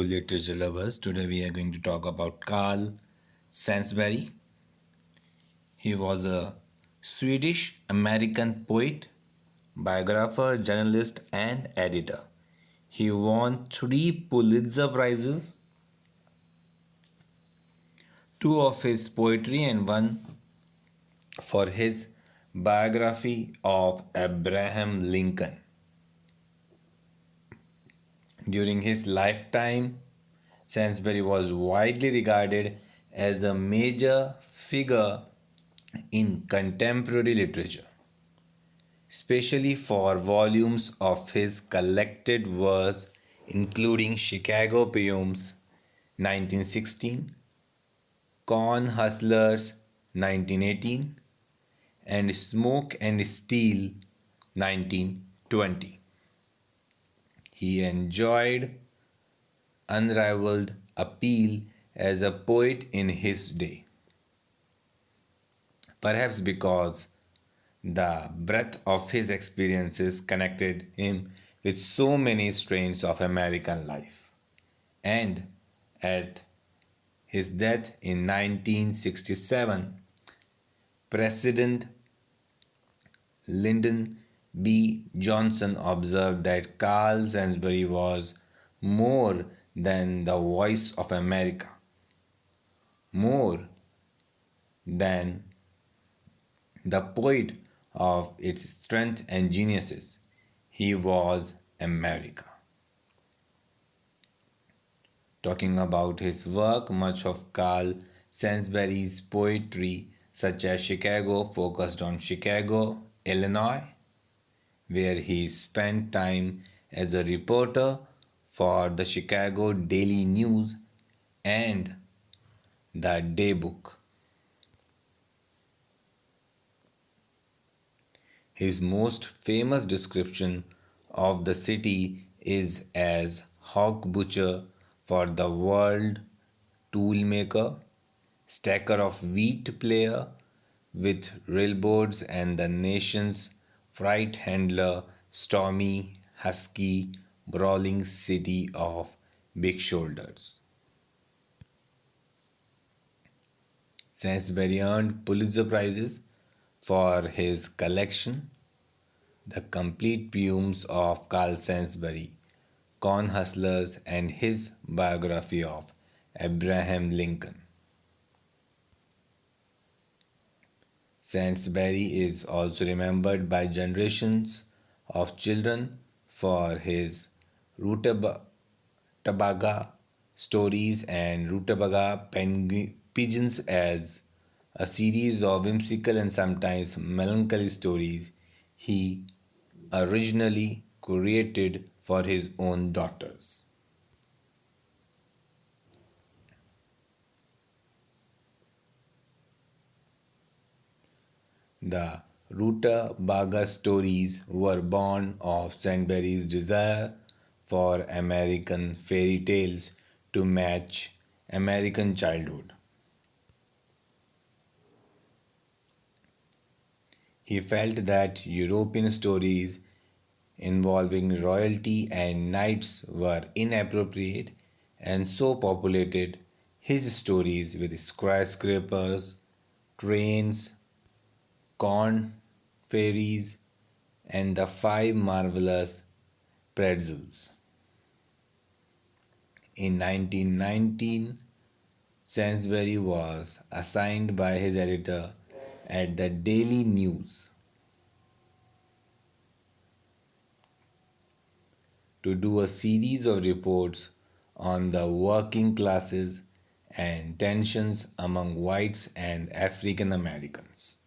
Literature lovers, today we are going to talk about Carl Sandburg. He was a Swedish American poet, biographer, journalist, and editor. He won three Pulitzer Prizes, two of his poetry, and one for his biography of Abraham Lincoln. During his lifetime, Sandburg was widely regarded as a major figure in contemporary literature, especially for volumes of his collected verse, including Chicago Poems 1916, Corn Hustlers 1918, and Smoke and Steel 1920. He enjoyed unrivaled appeal as a poet in his day, perhaps because the breadth of his experiences connected him with so many strains of American life. And at his death in 1967, President Lyndon B. Johnson observed that Carl Sandburg was more than the voice of America, more than the poet of its strength and geniuses. He was America. Talking about his work, much of Carl Sandburg's poetry, such as Chicago, focused on Chicago, Illinois, where he spent time as a reporter for the Chicago Daily News and the Daybook. His most famous description of the city is as hog butcher for the world, toolmaker, stacker of wheat player with railroads, and the nation's freight handler, stormy, husky, brawling city of big shoulders. Sainsbury earned Pulitzer Prizes for his collection, The Complete Poems of Carl Sandburg, Corn Hustlers, and his biography of Abraham Lincoln. Sandburg is also remembered by generations of children for his Rutabaga stories and Rutabaga pigeons as a series of whimsical and sometimes melancholy stories he originally created for his own daughters. The Rutabaga stories were born of Sandburg's desire for American fairy tales to match American childhood. He felt that European stories involving royalty and knights were inappropriate and so populated his stories with skyscrapers, trains, corn fairies, and the five marvelous pretzels. In 1919, Sainsbury was assigned by his editor at the Daily News to do a series of reports on the working classes and tensions among whites and African Americans.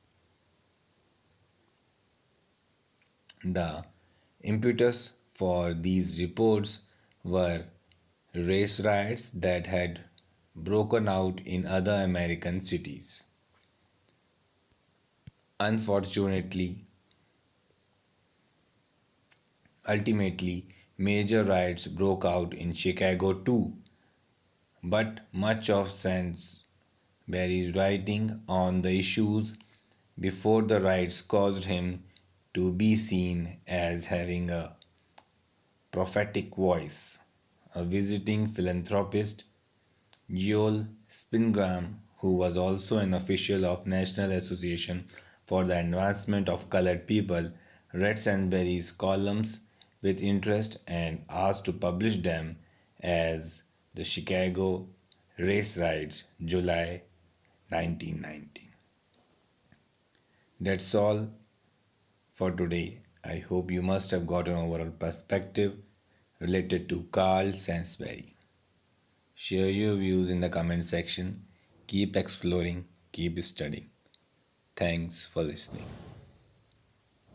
The impetus for these reports were race riots that had broken out in other American cities. Unfortunately, ultimately, major riots broke out in Chicago too, but much of Sandburg's writing on the issues before the riots caused him to be seen as having a prophetic voice, a visiting philanthropist, Joel Spingram, who was also an official of National Association for the Advancement of Colored People, read Sandberg's columns with interest and asked to publish them as the Chicago Race Riots, July 1990. That's all for today. I hope you must have got an overall perspective related to Carl Sainsbury. Share your views in the comment section. Keep exploring, keep studying. Thanks for listening.